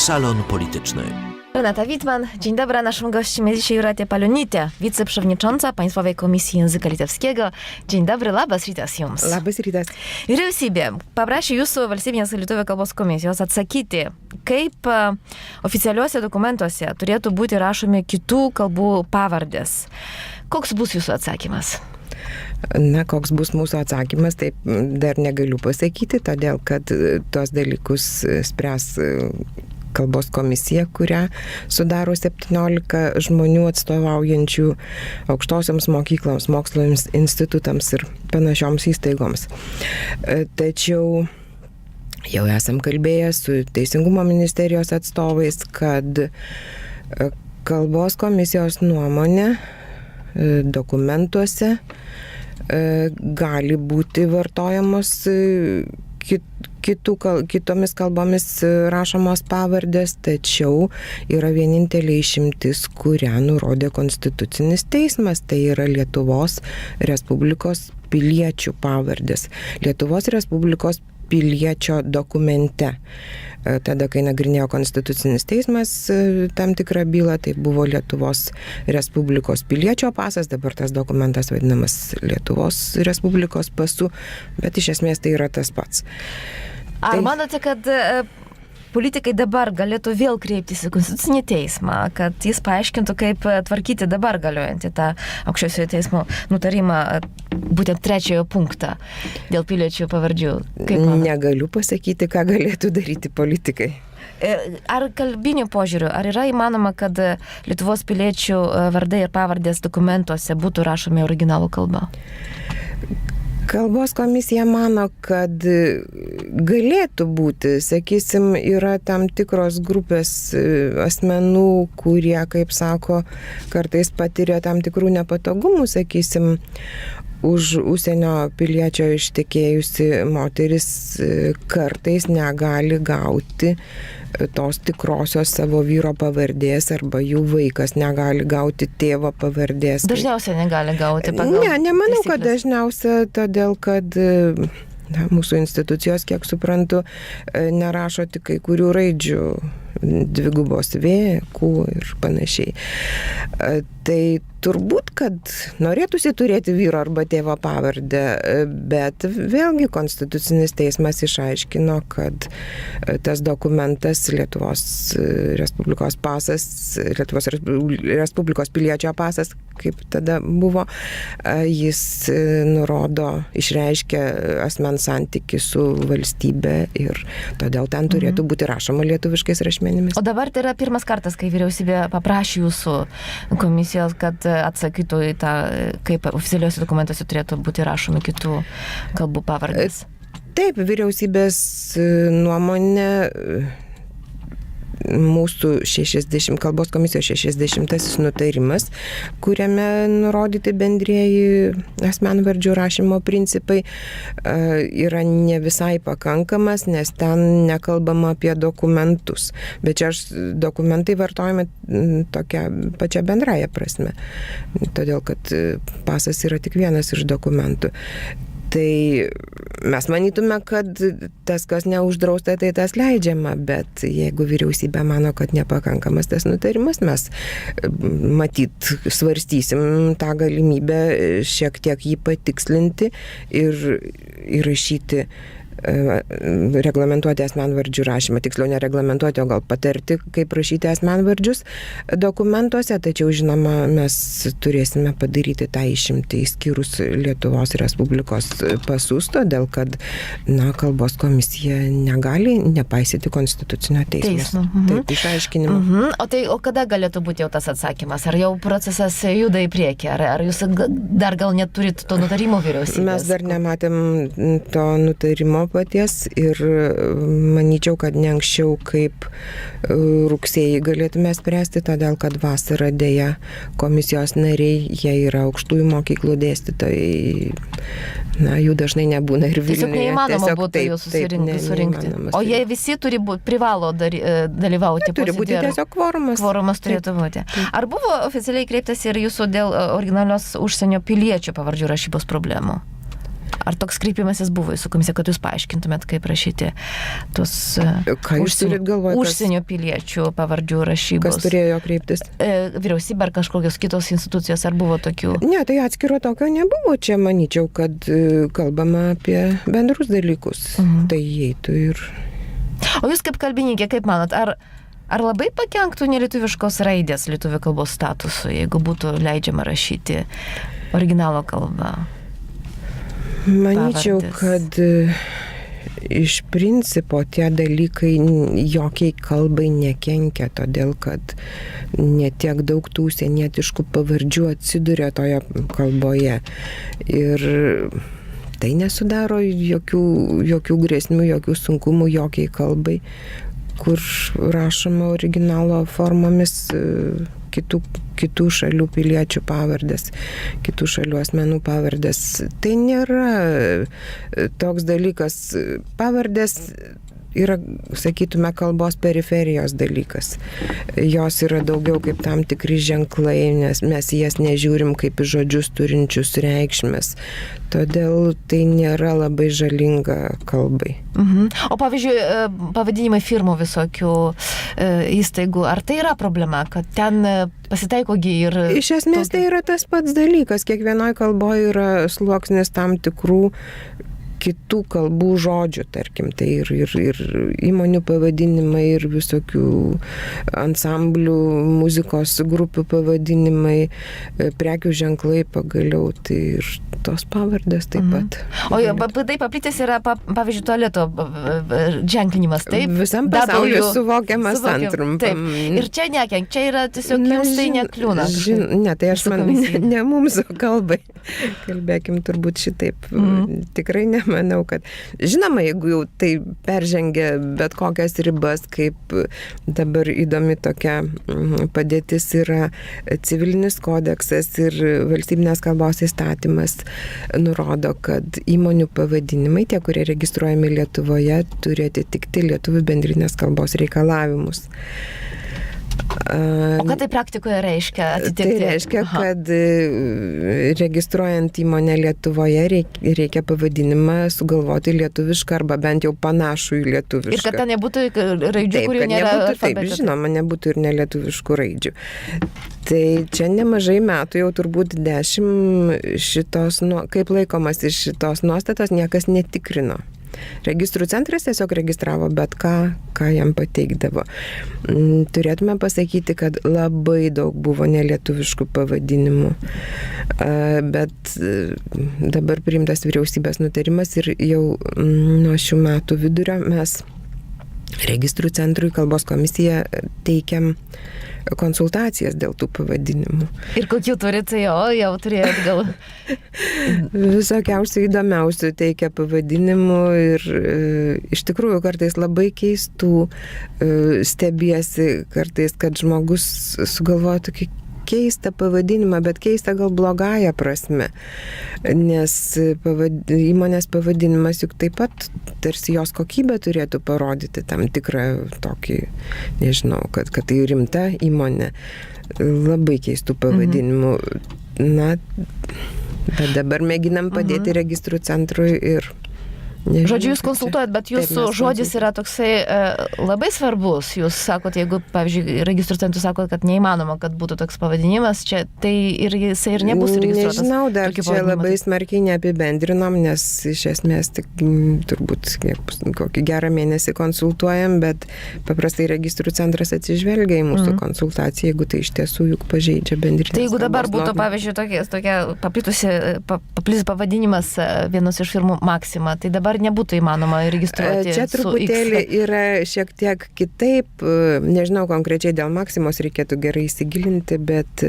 Salon Polityczny. Renata Wittman, dzień dobry. Naszym gościem jest dzisiaj Jūratė Palionytė, wiceprzewodnicząca Państwowej Komisji Języka Litewskiego. Dzień dobry, labas rytas jums. Labas rytas. Vyriausybė paprašė jūsų valstybinės lietuvių kalbos komisijos atsakyti, kaip oficialiuose dokumentuose turėtų būti rašomi kitų kalbų pavardės. Koks bus jūsų atsakymas? Na, koks bus mūsų atsakymas, taip dar negaliu pasakyti, todėl kad tos dalykus spręs kalbos komisija, kurią sudaro 17 žmonių atstovaujančių aukštosioms mokykloms, mokslo institutams ir panašioms įstaigoms. Tačiau jau esam kalbėję su Teisingumo ministerijos atstovais, kad kalbos komisijos nuomonė dokumentuose gali būti vartojamos kitomis kalbomis rašomos pavardės, tačiau yra vienintelė išimtis, kurią nurodė Konstitucinis teismas, tai yra Lietuvos Respublikos piliečių pavardės. Lietuvos Respublikos piliečio dokumente. Tada, kai nagrinėjo Konstitucinis teismas tam tikrą bylą, tai buvo Lietuvos Respublikos piliečio pasas, dabar tas dokumentas vadinamas Lietuvos Respublikos pasu, bet iš esmės tai yra tas pats. Ar manote, kad politikai dabar galėtų vėl kreiptis į Konstitucinį teismą, kad jis paaiškintų, kaip tvarkyti dabar galiojantį tą aukščiausiojo teismo nutarimą, būtent 3 punktą dėl piliečių pavardžių? Negaliu pasakyti, ką galėtų daryti politikai. Ar kalbinių požiūrių, ar yra įmanoma, kad Lietuvos piliečių vardai ir pavardės dokumentuose būtų rašomi originalų kalba? Kalbos komisija mano, kad galėtų būti, sakysim, yra tam tikros grupės asmenų, kurie, kaip sako, kartais patiria tam tikrų nepatogumų, sakysim, už užsienio piliečio ištekėjusi moteris kartais negali gauti tos tikrosios savo vyro pavardės arba jų vaikas negali gauti tėvo pavardės. Dažniausiai negali gauti pagal nemanau, taisykles. Kad dažniausia, todėl kad mūsų institucijos, kiek suprantu, nerašo tik kai kurių raidžių, dvigubos V, Q ir panašiai. Tai turbūt, kad norėtųsi turėti vyro arba tėvo pavardę, bet vėlgi Konstitucinis teismas išaiškino, kad tas dokumentas Lietuvos Respublikos pasas, Lietuvos Respublikos piliečio pasas, kaip tada buvo, jis nurodo, išreiškia asmens santykį su valstybe ir todėl ten turėtų būti rašoma lietuviškais rašmenimis. O dabar tai yra pirmas kartas, kai vyriausybė paprašė jūsų komisijos, kad atsakytų į tą, kaip oficialiuose dokumentuose turėtų būti rašomi kitų kalbų pavardės. Taip, vyriausybės nuomonė, mūsų kalbos komisijos 60 nutarimas, kuriame nurodyti bendrieji asmenvardžių rašymo principai, yra ne visai pakankamas, nes ten nekalbama apie dokumentus. Bet čia dokumentai vartojame tokia pačia bendraja prasme, todėl kad pasas yra tik vienas iš dokumentų. Tai mes manytume, kad tas, kas neuždrausta, tai tas leidžiama, bet jeigu vyriausybė mano, kad nepakankamas tas nutarimas, mes matyt svarstysim tą galimybę šiek tiek jį patikslinti ir įrašyti, reglamentuoti asmenvardžių rašymą, tiksliau nereglamentuoti, o gal patarti, kaip rašyti asmenvardžius dokumentuose, tačiau žinoma, mes turėsime padaryti tą išimtį išskyrus Lietuvos Respublikos pasus, todėl kad kalbos komisija negali nepaisyti Konstitucinio teismo. Taip, išaiškinimo. O kada galėtų būti jau tas atsakymas? Ar jau procesas juda į priekį? Ar jūs dar gal neturit to nutarimo vyriausybės? Mes dar nematėm to nutarimo paties ir manyčiau, kad ne anksčiau kaip rugsėjį galėtume spręsti, todėl kad vasarą dėja komisijos nariai, jie yra aukštųjų mokyklų dėstytojai, jų dažnai nebūna ir Vilniuje. Tiesiog neįmanoma būtų jų surinkti. O jie visi privalo dalyvauti posėdyje. Turi būti tiesiog kvorumas. Kvorumas turėtų būti. Ar buvo oficialiai kreiptas ir jūsų dėl originalios užsienio piliečių pavardžių rašybos problemų? Ar toks kreipimasis buvo į su komisiją, kad jūs paaiškintumėt, kaip rašyti tos užsienio piliečių pavardžių rašybos? Kas turėjo kreiptis? Vyriausybė ar kažkokios kitos institucijos, ar buvo tokių? Ne, tai atskiro tokio nebuvo. Čia manyčiau, kad kalbama apie bendrus dalykus. Tai įeitų ir... O jūs kaip kalbininkė, kaip manot, ar labai pakenktų nelietuviškos raidės lietuvių kalbos statusui, jeigu būtų leidžiama rašyti originalo kalbą? Manyčiau, kad iš principo tie dalykai jokiai kalbai nekenkia, todėl kad netiek daug tų užsienietiškų pavardžių atsiduria toje kalboje. Ir tai nesudaro jokių grėsmių, jokių sunkumų jokiai kalbai, kur rašoma originalo formomis kitų šalių piliečių pavardės, kitų šalių asmenų pavardės. Tai nėra toks dalykas. Pavardės yra, sakytume, kalbos periferijos dalykas. Jos yra daugiau kaip tam tikri ženklai, nes mes jas nežiūrim kaip į žodžius turinčius reikšmės. Todėl tai nėra labai žalinga kalbai. O pavyzdžiui, pavadinimai firmų visokių įstaigų, ar tai yra problema, kad ten pasitaikogi ir... Iš esmės tai yra tas pats dalykas. Kiekvienoje kalboje yra sluoksnis tam tikrų kitų kalbų žodžių, tarkim, tai ir įmonių pavadinimai, ir visokių ansamblių, muzikos grupių pavadinimai, prekių ženklai pagaliau, tai ir tos pavardės taip pat. O tai paplitęs yra, pavyzdžiui, tualeto ženklinimas, taip? Visam pasauliu suvokiamas antrumpam. Ir čia nekenk, čia yra tiesiog jums tai nekliūna. Ne, tai aš manau, ne mums, o kalbai. Kalbėkim turbūt šitaip. Tikrai nemanau, kad... Žinoma, jeigu jau tai peržengia bet kokias ribas, kaip dabar įdomi tokia padėtis yra civilinis kodeksas ir valstybinės kalbos įstatymas nurodo, kad įmonių pavadinimai, tie, kurie registruojami Lietuvoje, turi atitikti lietuvių bendrinės kalbos reikalavimus. O ką tai praktikoje reiškia atitikti? Tai reiškia, kad registruojant įmonę Lietuvoje reikia pavadinimą sugalvoti lietuvišką arba bent jau panašų į lietuvišką. Ir kad ten nebūtų raidžių, kurių nėra alfabete. Taip, žinoma, nebūtų ir nelietuviškų raidžių. Tai čia nemažai metų, jau turbūt 10 šitos, kaip laikomas iš šitos nuostatos, niekas netikrino. Registrų centras tiesiog registravo bet ką jam pateikdavo. Turėtume pasakyti, kad labai daug buvo nelietuviškų pavadinimų, bet dabar priimtas vyriausybės nutarimas ir jau nuo šių metų vidurio mes Registrų centrui kalbos komisija teikiam konsultacijas dėl tų pavadinimų. Ir kokių turite, jau turėjot gal? Visokiausių įdomiausių teikia pavadinimų ir iš tikrųjų kartais labai keistų, stebiesi kartais, kad žmogus sugalvoja tokį keistą pavadinimą, bet keistą gal blogąją prasme, nes įmonės pavadinimas juk taip pat tarsi jos kokybę turėtų parodyti tam tikrą tokį, nežinau, kad tai rimta įmonė, labai keistų pavadinimų. Na, bet dabar mėginam padėti registrų centrui ir nežinau, žodžiu, jūs konsultuojat, bet jūsų žodis yra toksai labai svarbus. Jūs sakot, jeigu, pavyzdžiui, registrų centrui sakot, kad neįmanoma, kad būtų toks pavadinimas, čia tai ir jisai ir nebus registruotas. Nežinau, dar čia labai smarkiai neapibendrinom, nes iš esmės tik turbūt kokį gerą mėnesį konsultuojam, bet paprastai registrų centras atsižvelgia į mūsų konsultaciją, jeigu tai iš tiesų juk pažeidžia bendrinės. Tai jeigu dabar būtų, pavyzdžiui, tokia paplitus pavadinimas vienos iš firmų Maxima, tai dabar nebūtų įmanoma registruoti. Čia truputėlį yra šiek tiek kitaip, nežinau konkrečiai dėl Maximos reikėtų gerai įsigilinti, bet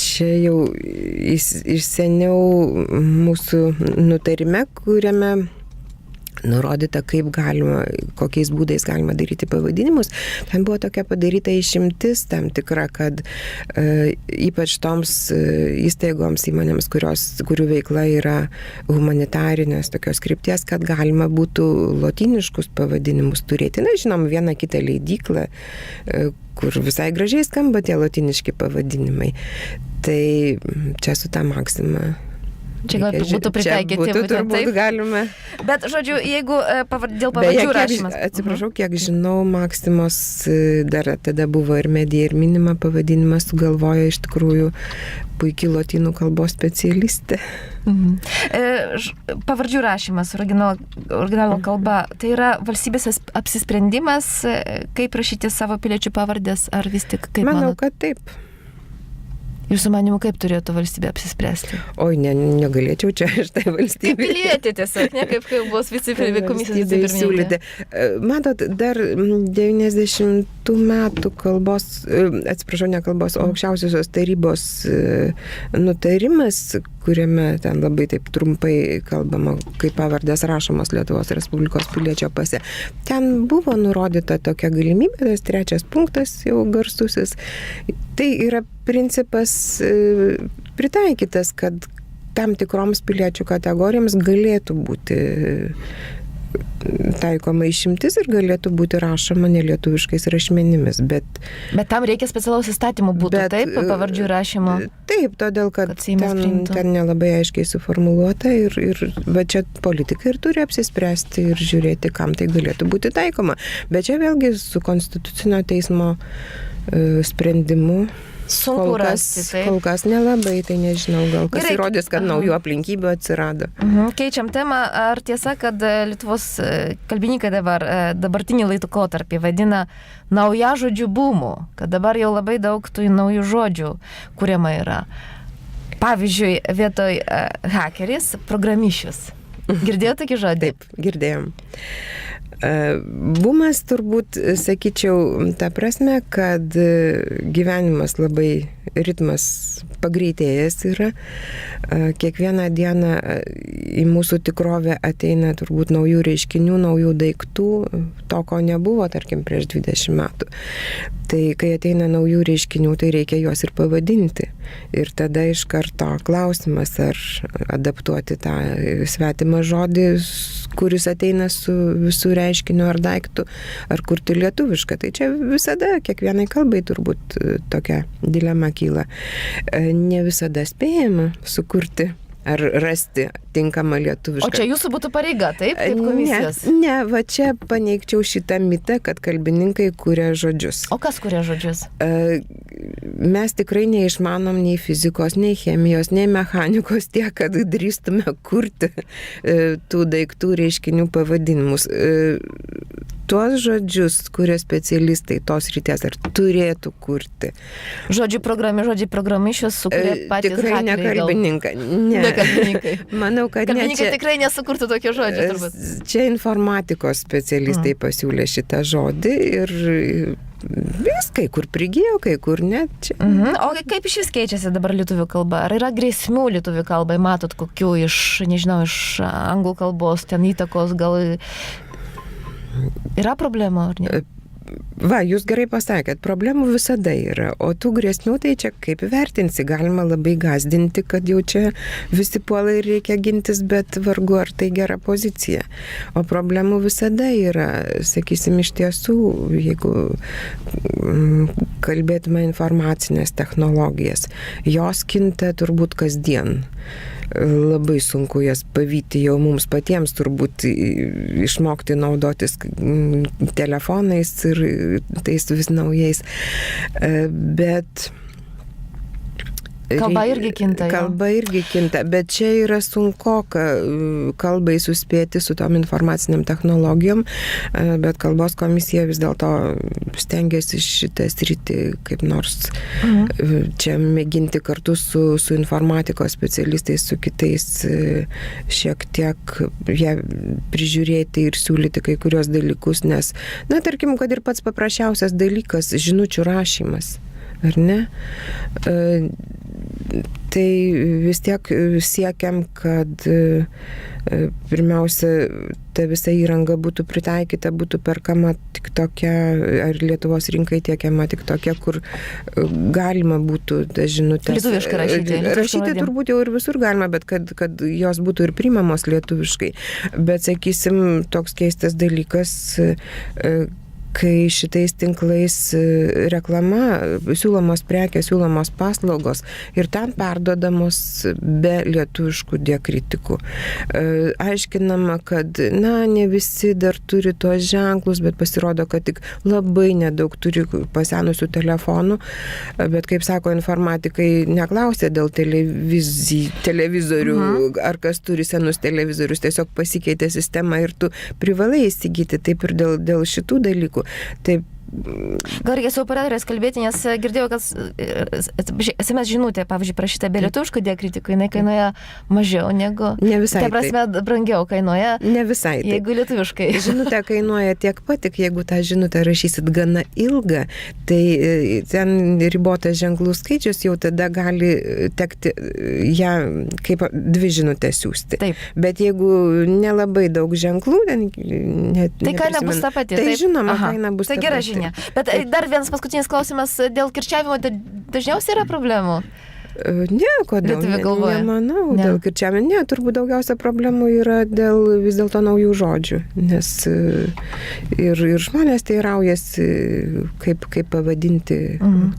čia jau iš seniau mūsų nutarime, kuriame nurodyta, kaip galima, kokiais būdais galima daryti pavadinimus. Ten buvo tokia padaryta išimtis tam tikra, kad ypač toms įstaigoms, įmonėms, kurių veikla yra humanitarinės tokios krypties, kad galima būtų lotyniškus pavadinimus turėti. Na, žinom, vieną kitą leidyklą, kur visai gražiai skamba tie lotyniški pavadinimai. Tai čia su ta Maxima Čia gal būtų pritaikyti. Būtų turbūt galima. Bet, žodžiu, jeigu dėl pavardžių rašymas. Atsiprašau, kiek žinau, Maksimos dar tada buvo ir Medija, ir Minima pavadinimas sugalvojo iš tikrųjų puikiai lotynų kalbos specialistė. Pavardžių rašymas originalo kalba, tai yra valstybės apsisprendimas, kaip rašyti savo piliečių pavardės, ar vis tik kaip manau, kad taip. Jūsų manimu, kaip turėtų valstybė apsispręsti? Oi, negalėčiau čia iš tai valstybė. Kaip pilietė tiesiog, ne kaip bus komisijos vicepirmininkė. Matot, dar 90 metų kalbos, atsiprašau, ne kalbos, o aukščiausiosios tarybos nutarimas, kuriame ten labai taip trumpai kalbama, kaip pavardės rašomos Lietuvos Respublikos piliečio pase. Ten buvo nurodyta tokia galimybė, tas 3 punktas jau garsusis. Tai yra principas pritaikytas, kad tam tikroms piliečių kategorijoms galėtų būti taikoma išimtis ir galėtų būti rašoma nelietuviškais rašmenimis. Bet tam reikia specialaus įstatymų būtų, taip, pavardžių rašymo? Taip, todėl, kad ten nelabai aiškiai suformuluota bet čia politikai ir turi apsispręsti ir žiūrėti, kam tai galėtų būti taikoma. Bet čia vėlgi su Konstitucinio teismo sprendimu sunku rasti, taip. Kol kas nelabai, tai nežinau, gal kas įrodys, kad naujų aplinkybių atsirado. Keičiam temą. Ar tiesa, kad Lietuvos kalbininkai dabartinį laikotarpį vadina naujažodžių būmu, kad dabar jau labai daug tų naujų žodžių kuriama yra? Pavyzdžiui, vietoj hakeris, programišius. Girdėjote tokį žodį? Taip, girdėjom. Bumas turbūt, sakyčiau, ta prasme, kad gyvenimas labai ritmas pagreitėjęs yra. Kiekvieną dieną į mūsų tikrovę ateina turbūt naujų reiškinių, naujų daiktų, to, ko nebuvo, tarkim, prieš 20 metų. Tai kai ateina naujų reiškinių, tai reikia juos ir pavadinti. Ir tada iš karto klausimas, ar adaptuoti tą svetimą žodį, kuris ateina su visų reiškiniu ar daiktu, ar kurti lietuvišką. Tai čia visada, kiekvienai kalbai turbūt tokia dilema kyla. Ne visada spėjama sukurti ar rasti tinkamą lietuvišką. O čia jūsų būtų pareiga, taip, kaip komisijos? Ne, va čia paneigčiau šitą mitą, kad kalbininkai kuria žodžius. O kas kuria žodžius? Mes tikrai neišmanom nei fizikos, nei chemijos, nei mechanikos tiek, kad drįstume kurti tų daiktų reiškinių pavadinimus. Tuos žodžius, kurie specialistai tos ryties ar turėtų kurti. Žodžiai programišius sukuria patys tikrai hakeriai. Tikrai ne kalbininkai. Ne. Kalbininkai. Manau, kad kalbininkai tikrai nesukurtų tokio žodžio, turbūt. Čia informatikos specialistai pasiūlė šitą žodį ir vis kai kur prigijo, kai kur ne. O kaip iš vis keičiasi dabar lietuvių kalba? Ar yra grėsmių lietuvių kalbai? Matot kokių iš anglų kalbos, ten įtakos gal... Yra problemų, ar ne? Va, jūs gerai pasakėt, problemų visada yra, o tų grėsmių tai čia kaip vertinsi, galima labai gąsdinti, kad jau čia visi puola ir reikia gintis, bet vargu ar tai gera pozicija. O problemų visada yra, sakysim, iš tiesų, jeigu kalbėtume informacinės technologijas, jos kinta turbūt kasdien. Labai sunku jas pavyti jau mums patiems turbūt išmokti naudotis telefonais ir tais vis naujais. Bet kalba irgi kinta. Kalba irgi kinta, bet čia yra sunku kalbai suspėti su tom informaciniam technologijom, bet kalbos komisija vis dėlto stengiasi šitą sritį kaip nors čia mėginti kartu su informatikos specialistais, su kitais šiek tiek ją prižiūrėti ir siūlyti kai kurios dalykus, nes, tarkim, kad ir pats paprasčiausias dalykas, žinučių rašymas. Ar ne? Tai vis tiek siekiam, kad pirmiausia, ta visa įranga būtų pritaikyta, būtų perkama tik tokia, ar Lietuvos rinkai tiekiama tik tokia, kur galima būtų tas žinutės. Lietuviškai rašyti. Rašyti turbūt jau ir visur galima, bet kad jos būtų ir priimamos lietuviškai. Bet, sakysim, toks keistas dalykas, kai šitais tinklais reklama, siūlomos prekės, siūlomos paslaugos ir ten perduodamos be lietuviškų diakritikų. Aiškinama, kad, ne visi dar turi tuos ženklus, bet pasirodo, kad tik labai nedaug turi pasenusių telefonų, bet kaip sako informatikai, neklausė dėl televizorių, ar kas turi senus televizorius, tiesiog pasikeitė sistema ir tu privalai įsigyti, taip ir dėl šitų dalykų. Taip. Gal reikia su operatoriais kalbėti, nes girdėjau, kad SMS žinutė, pavyzdžiui, prašyta be lietuviškų diakritikų, jinai kainuoja mažiau negu... Ne visai. Tai prasme, brangiau kainuoja. Ne visai. Jeigu lietuviškai. Žinutė kainuoja tiek pat, tik jeigu tą žinutę rašysit gana ilgą, tai ten ribotas ženklų skaičius, jau tada gali tekti ją kaip 2 žinutės siųsti. Taip. Bet jeigu nelabai daug ženklų, tai kaina bus ta pati. Tai žinoma, kaina bus ta pati. Tai gera žinia. Bet dar vienas paskutinis klausimas, dėl kirčiavimo dažniausiai yra problemų? Ne, kodėl? Nemanau, dėl kirčiavimo. Ne, turbūt daugiausia problemų yra vis dėlto naujų žodžių, nes ir žmonės teiraujasi, kaip pavadinti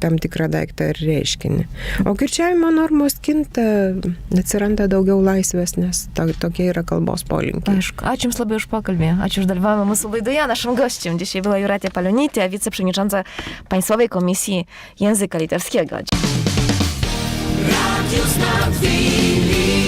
tam tikrą daiktą ar reiškinį. O kirčiavimo normos kinta, atsiranda daugiau laisvės, nes tokie yra kalbos polinkiai. Aišku. Ačiū Jums labai už pokalbį. Ačiū už dalyvavimą mūsų laidoje. Naszym gościem dzisiaj była Juratia Palionitė, wiceprzewodnicząca Państwowej Komisji Języka Litewskiego. Radio Znak Willi.